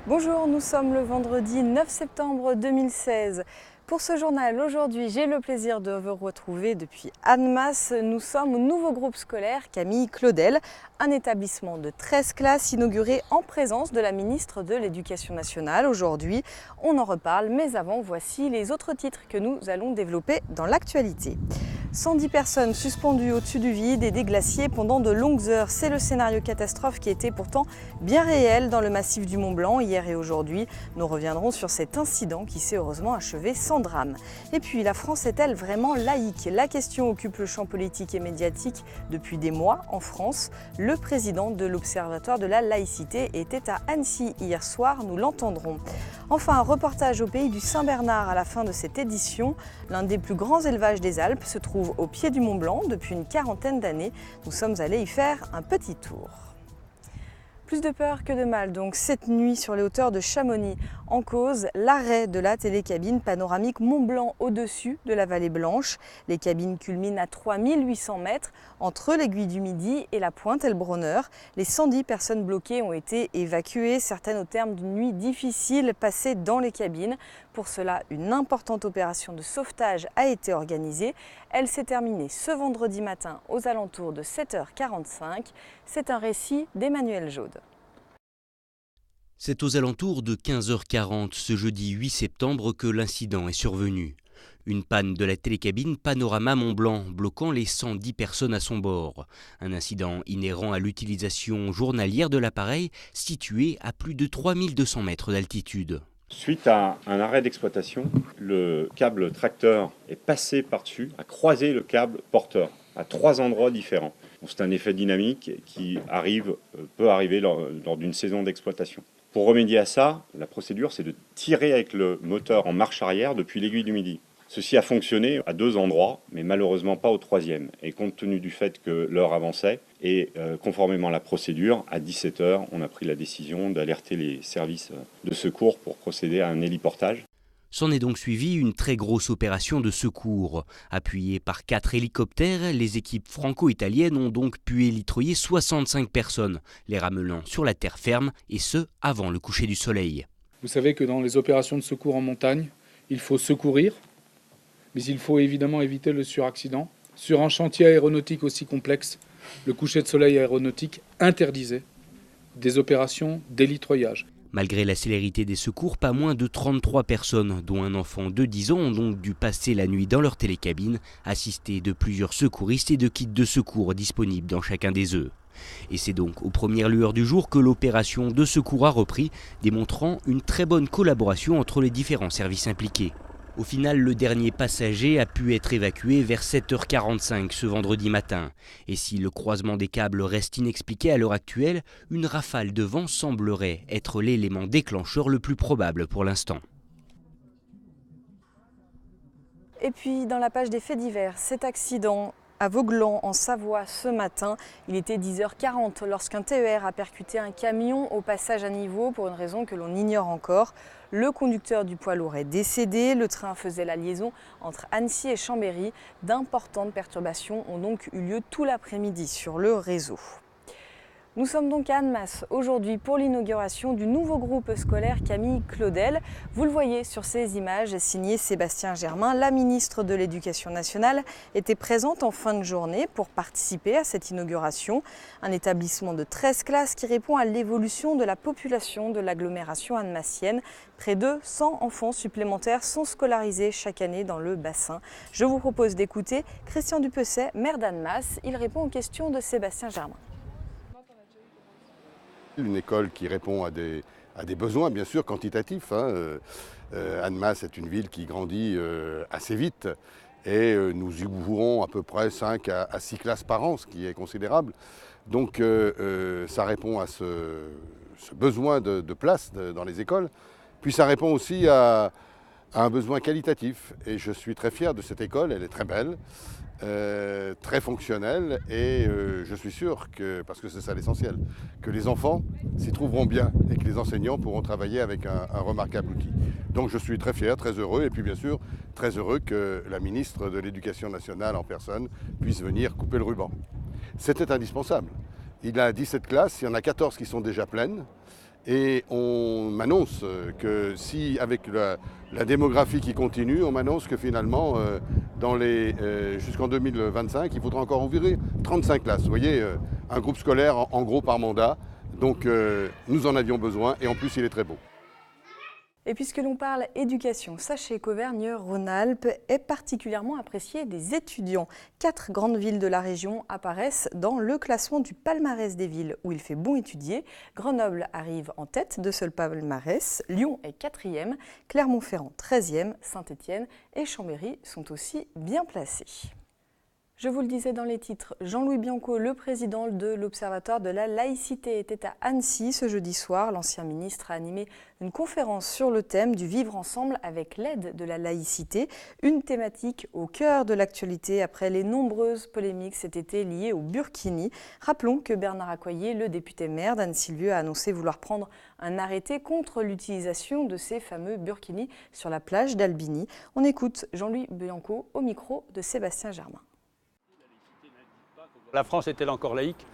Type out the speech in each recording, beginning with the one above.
Bonjour, nous sommes le vendredi 9 septembre 2016. Pour ce journal, aujourd'hui, j'ai le plaisir de vous retrouver depuis Annemasse. Nous sommes au nouveau groupe scolaire Camille Claudel, un établissement de 13 classes inauguré en présence de la ministre de l'Éducation nationale. Aujourd'hui, on en reparle, mais avant, voici les autres titres que nous allons développer dans l'actualité. 110 personnes suspendues au-dessus du vide et des glaciers pendant de longues heures. C'est le scénario catastrophe qui était pourtant bien réel dans le massif du Mont-Blanc hier et aujourd'hui. Nous reviendrons sur cet incident qui s'est heureusement achevé sans drame. Et puis, la France est-elle vraiment laïque? La question occupe le champ politique et médiatique depuis des mois en France. Le président de l'Observatoire de la laïcité était à Annecy hier soir, nous l'entendrons. Enfin, un reportage au pays du Saint-Bernard à la fin de cette édition. L'un des plus grands élevages des Alpes se trouve au pied du Mont-Blanc depuis une quarantaine d'années. Nous sommes allés y faire un petit tour. Plus de peur que de mal, donc cette nuit sur les hauteurs de Chamonix, en cause l'arrêt de la télécabine panoramique Mont-Blanc au-dessus de la vallée Blanche. Les cabines culminent à 3800 mètres entre l'aiguille du Midi et la pointe Elbronner. Les 110 personnes bloquées ont été évacuées, certaines au terme d'une nuit difficile passée dans les cabines. Pour cela, une importante opération de sauvetage a été organisée. Elle s'est terminée ce vendredi matin aux alentours de 7h45. C'est un récit d'Emmanuel Jaude. C'est aux alentours de 15h40 ce jeudi 8 septembre que l'incident est survenu. Une panne de la télécabine Panorama Mont-Blanc bloquant les 110 personnes à son bord. Un incident inhérent à l'utilisation journalière de l'appareil situé à plus de 3200 mètres d'altitude. Suite à un arrêt d'exploitation, le câble tracteur est passé par-dessus, a croisé le câble porteur à 3 endroits différents. C'est un effet dynamique qui peut arriver lors d'une saison d'exploitation. Pour remédier à ça, la procédure, c'est de tirer avec le moteur en marche arrière depuis l'aiguille du Midi. Ceci a fonctionné à 2 endroits, mais malheureusement pas au 3e. Et compte tenu du fait que l'heure avançait, et conformément à la procédure, à 17h, on a pris la décision d'alerter les services de secours pour procéder à un héliportage. S'en est donc suivi une très grosse opération de secours. Appuyées par 4 hélicoptères, les équipes franco-italiennes ont donc pu hélitroyer 65 personnes, les ramenant sur la terre ferme, et ce, avant le coucher du soleil. Vous savez que dans les opérations de secours en montagne, il faut secourir, mais il faut évidemment éviter le suraccident. Sur un chantier aéronautique aussi complexe, le coucher de soleil aéronautique interdisait des opérations d'hélitroyage. Malgré la célérité des secours, pas moins de 33 personnes, dont un enfant de 10 ans, ont donc dû passer la nuit dans leur télécabine, assistés de plusieurs secouristes et de kits de secours disponibles dans chacun des œufs. Et c'est donc aux premières lueurs du jour que l'opération de secours a repris, démontrant une très bonne collaboration entre les différents services impliqués. Au final, le dernier passager a pu être évacué vers 7h45 ce vendredi matin. Et si le croisement des câbles reste inexpliqué à l'heure actuelle, une rafale de vent semblerait être l'élément déclencheur le plus probable pour l'instant. Et puis, dans la page des faits divers, cet accident à Vauglan, en Savoie, ce matin. Il était 10h40 lorsqu'un TER a percuté un camion au passage à niveau pour une raison que l'on ignore encore. Le conducteur du poids lourd est décédé. Le train faisait la liaison entre Annecy et Chambéry. D'importantes perturbations ont donc eu lieu tout l'après-midi sur le réseau. Nous sommes donc à Annemasse aujourd'hui pour l'inauguration du nouveau groupe scolaire Camille Claudel. Vous le voyez sur ces images signées Sébastien Germain. La ministre de l'Éducation nationale était présente en fin de journée pour participer à cette inauguration. Un établissement de 13 classes qui répond à l'évolution de la population de l'agglomération annemassienne. Près de 100 enfants supplémentaires sont scolarisés chaque année dans le bassin. Je vous propose d'écouter Christian Dupecet, maire d'Annemasse. Il répond aux questions de Sébastien Germain. Une école qui répond à des besoins, bien sûr, quantitatifs. Annemasse est une ville qui grandit assez vite et nous y ouvrons à peu près 5 à 6 classes par an, ce qui est considérable. Donc ça répond à ce besoin de place dans les écoles. Puis ça répond aussi à un besoin qualitatif. Et je suis très fier de cette école, elle est très belle. Très fonctionnel et je suis sûr que, parce que c'est ça l'essentiel, que les enfants s'y trouveront bien et que les enseignants pourront travailler avec un remarquable outil. Donc je suis très fier, très heureux et puis bien sûr très heureux que la ministre de l'Éducation nationale en personne puisse venir couper le ruban. C'était indispensable. Il a 17 classes, il y en a 14 qui sont déjà pleines Et on m'annonce que si, avec la démographie qui continue, on m'annonce que finalement, jusqu'en 2025, il faudra encore ouvrir 35 classes. Vous voyez, un groupe scolaire en gros par mandat. Donc nous en avions besoin et en plus il est très beau. Et puisque l'on parle éducation, sachez qu'Auvergne-Rhône-Alpes est particulièrement appréciée des étudiants. 4 grandes villes de la région apparaissent dans le classement du palmarès des villes où il fait bon étudier. Grenoble arrive en tête de ce palmarès, Lyon est 4e, Clermont-Ferrand 13e, Saint-Étienne et Chambéry sont aussi bien placés. Je vous le disais dans les titres, Jean-Louis Bianco, le président de l'Observatoire de la laïcité, était à Annecy ce jeudi soir. L'ancien ministre a animé une conférence sur le thème du vivre ensemble avec l'aide de la laïcité, une thématique au cœur de l'actualité après les nombreuses polémiques cet été liées au burkini. Rappelons que Bernard Accoyer, le député maire d'Annecy-le-Vieux, a annoncé vouloir prendre un arrêté contre l'utilisation de ces fameux burkinis sur la plage d'Albigny. On écoute Jean-Louis Bianco au micro de Sébastien Germain. La France est-elle encore laïque?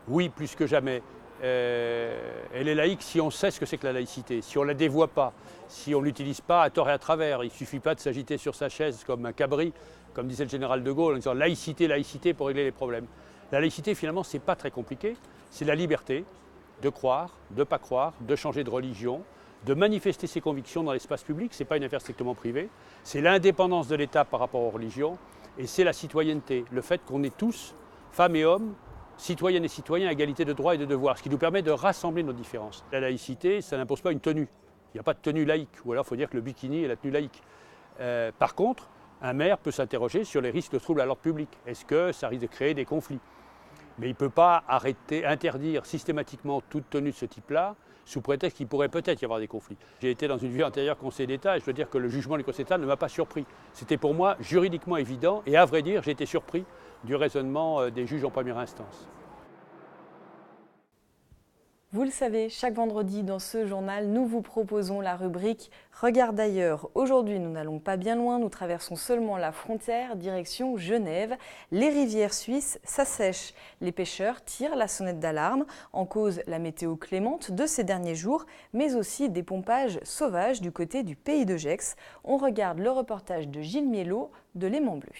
Oui, plus que jamais. Elle est laïque si on sait ce que c'est que la laïcité, si on ne la dévoie pas, si on ne l'utilise pas à tort et à travers. Il ne suffit pas de s'agiter sur sa chaise comme un cabri, comme disait le général de Gaulle, en disant laïcité, laïcité pour régler les problèmes. La laïcité, finalement, ce n'est pas très compliqué. C'est la liberté de croire, de ne pas croire, de changer de religion, de manifester ses convictions dans l'espace public. Ce n'est pas une affaire strictement privée. C'est l'indépendance de l'État par rapport aux religions et c'est la citoyenneté, le fait qu'on est tous, femmes et hommes, citoyennes et citoyens à égalité de droits et de devoirs, ce qui nous permet de rassembler nos différences. La laïcité, ça n'impose pas une tenue. Il n'y a pas de tenue laïque, ou alors il faut dire que le bikini est la tenue laïque. Par contre, un maire peut s'interroger sur les risques de troubles à l'ordre public. Est-ce que ça risque de créer des conflits? Mais il ne peut pas interdire systématiquement toute tenue de ce type-là, sous prétexte qu'il pourrait peut-être y avoir des conflits. J'ai été dans une vie antérieure Conseil d'État et je dois dire que le jugement du Conseil d'État ne m'a pas surpris. C'était pour moi juridiquement évident et à vrai dire, j'ai été surpris du raisonnement des juges en première instance. Vous le savez, chaque vendredi dans ce journal, nous vous proposons la rubrique « Regarde ailleurs ». Aujourd'hui, nous n'allons pas bien loin, nous traversons seulement la frontière, direction Genève. Les rivières suisses s'assèchent. Les pêcheurs tirent la sonnette d'alarme, en cause la météo clémente de ces derniers jours, mais aussi des pompages sauvages du côté du pays de Gex. On regarde le reportage de Gilles Miellot de Léman Bleu.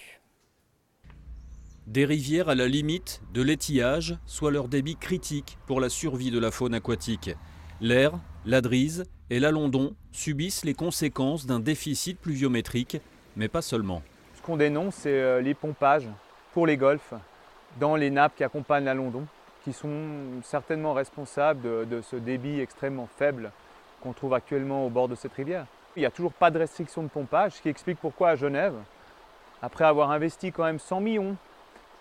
Des rivières à la limite de l'étiage, soit leur débit critique pour la survie de la faune aquatique. L'Aire, la Drise et l'Alondon subissent les conséquences d'un déficit pluviométrique, mais pas seulement. Ce qu'on dénonce, c'est les pompages pour les golfs dans les nappes qui accompagnent l'Alondon, qui sont certainement responsables de ce débit extrêmement faible qu'on trouve actuellement au bord de cette rivière. Il n'y a toujours pas de restriction de pompage, ce qui explique pourquoi à Genève, après avoir investi quand même 100 millions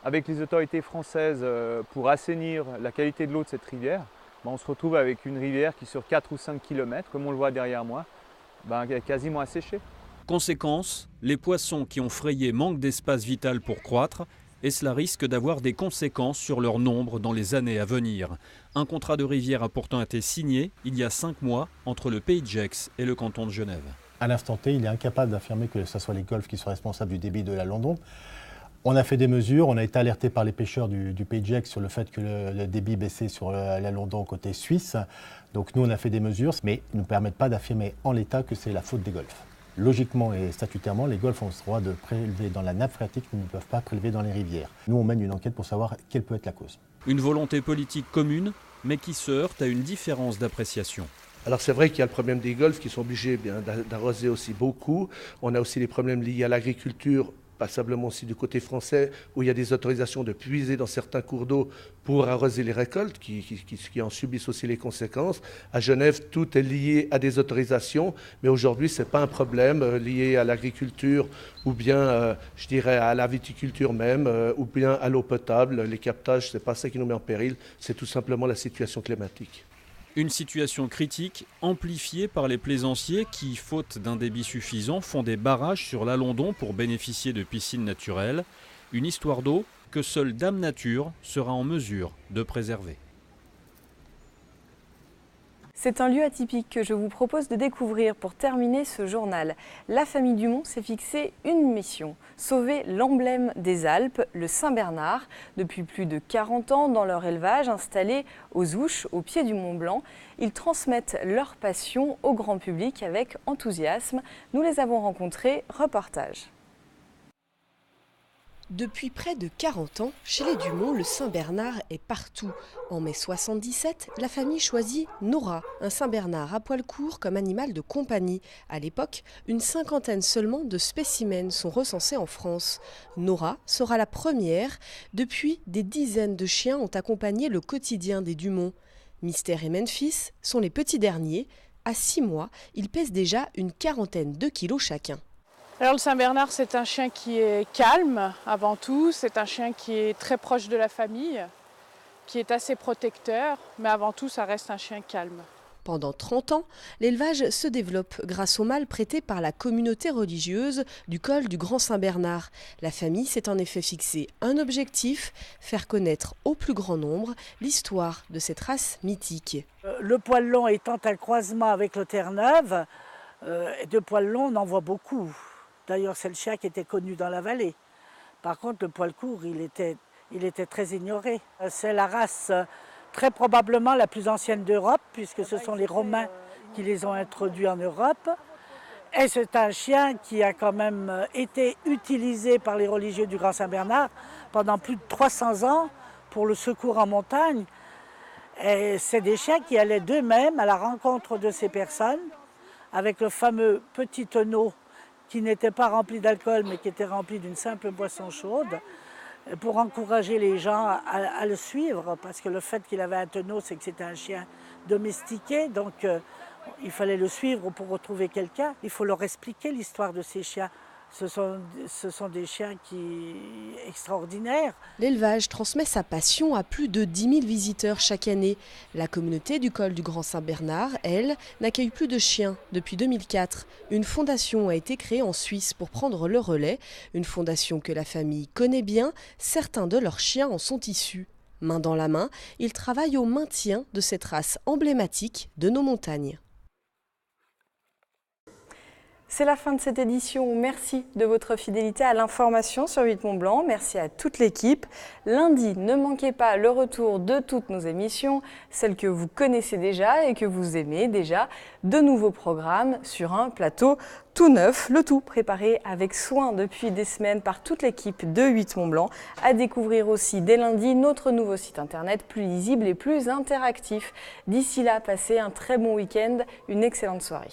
avec les autorités françaises pour assainir la qualité de l'eau de cette rivière, on se retrouve avec une rivière qui sur 4 ou 5 km, comme on le voit derrière moi, est quasiment asséchée. Conséquence, les poissons qui ont frayé manquent d'espace vital pour croître et cela risque d'avoir des conséquences sur leur nombre dans les années à venir. Un contrat de rivière a pourtant été signé il y a 5 mois entre le pays de Gex et le canton de Genève. À l'instant T, il est incapable d'affirmer que ce soit les golfs qui soient responsables du débit de l'Alondon. On a fait des mesures, on a été alerté par les pêcheurs du pays de Gex sur le fait que le débit baissait sur l'Alondon côté suisse. Donc nous on a fait des mesures, mais ils ne nous permettent pas d'affirmer en l'état que c'est la faute des golfs. Logiquement et statutairement, les golfs ont le droit de prélever dans la nappe phréatique, mais ils ne peuvent pas prélever dans les rivières. Nous on mène une enquête pour savoir quelle peut être la cause. Une volonté politique commune, mais qui se heurte à une différence d'appréciation. Alors c'est vrai qu'il y a le problème des golfs qui sont obligés d'arroser aussi beaucoup. On a aussi les problèmes liés à l'agriculture, passablement aussi du côté français, où il y a des autorisations de puiser dans certains cours d'eau pour arroser les récoltes, qui en subissent aussi les conséquences. À Genève, tout est lié à des autorisations, mais aujourd'hui, ce n'est pas un problème lié à l'agriculture ou bien, je dirais, à la viticulture même, ou bien à l'eau potable. Les captages, ce n'est pas ça qui nous met en péril, c'est tout simplement la situation climatique. Une situation critique amplifiée par les plaisanciers qui, faute d'un débit suffisant, font des barrages sur l'Alondon pour bénéficier de piscines naturelles. Une histoire d'eau que seule Dame Nature sera en mesure de préserver. C'est un lieu atypique que je vous propose de découvrir pour terminer ce journal. La famille Dumont s'est fixé une mission, sauver l'emblème des Alpes, le Saint-Bernard. Depuis plus de 40 ans dans leur élevage installé aux Ouches, au pied du Mont Blanc, ils transmettent leur passion au grand public avec enthousiasme. Nous les avons rencontrés, reportage. Depuis près de 40 ans, chez les Dumont, le Saint-Bernard est partout. En mai 77, la famille choisit Nora, un Saint-Bernard à poil court comme animal de compagnie. À l'époque, une cinquantaine seulement de spécimens sont recensés en France. Nora sera la première. Depuis, des dizaines de chiens ont accompagné le quotidien des Dumont. Mystère et Memphis sont les petits derniers. À 6 mois, ils pèsent déjà une quarantaine de kilos chacun. Alors le Saint-Bernard, c'est un chien qui est calme avant tout, c'est un chien qui est très proche de la famille, qui est assez protecteur, mais avant tout ça reste un chien calme. Pendant 30 ans, l'élevage se développe grâce au mâle prêté par la communauté religieuse du col du Grand Saint-Bernard. La famille s'est en effet fixé un objectif, faire connaître au plus grand nombre l'histoire de cette race mythique. Le poil long étant un croisement avec le Terre-Neuve, de poil long on en voit beaucoup. D'ailleurs, c'est le chien qui était connu dans la vallée. Par contre, le poil court, il était très ignoré. C'est la race très probablement la plus ancienne d'Europe, puisque ce sont les Romains qui les ont introduits en Europe. Et c'est un chien qui a quand même été utilisé par les religieux du Grand Saint-Bernard pendant plus de 300 ans pour le secours en montagne. Et c'est des chiens qui allaient d'eux-mêmes à la rencontre de ces personnes, avec le fameux petit tonneau qui n'était pas rempli d'alcool, mais qui était rempli d'une simple boisson chaude, pour encourager les gens à le suivre, parce que le fait qu'il avait un tonneau, c'est que c'était un chien domestiqué, donc il fallait le suivre pour retrouver quelqu'un. Il faut leur expliquer l'histoire de ces chiens. Ce sont des chiens extraordinaires. L'élevage transmet sa passion à plus de 10 000 visiteurs chaque année. La communauté du col du Grand Saint-Bernard, elle, n'accueille plus de chiens depuis 2004. Une fondation a été créée en Suisse pour prendre le relais. Une fondation que la famille connaît bien. Certains de leurs chiens en sont issus. Main dans la main, ils travaillent au maintien de cette race emblématique de nos montagnes. C'est la fin de cette édition. Merci de votre fidélité à l'information sur 8 Mont Blanc. Merci à toute l'équipe. Lundi, ne manquez pas le retour de toutes nos émissions, celles que vous connaissez déjà et que vous aimez déjà. De nouveaux programmes sur un plateau tout neuf, le tout préparé avec soin depuis des semaines par toute l'équipe de 8 Mont Blanc. À découvrir aussi dès lundi notre nouveau site internet plus lisible et plus interactif. D'ici là, passez un très bon week-end, une excellente soirée.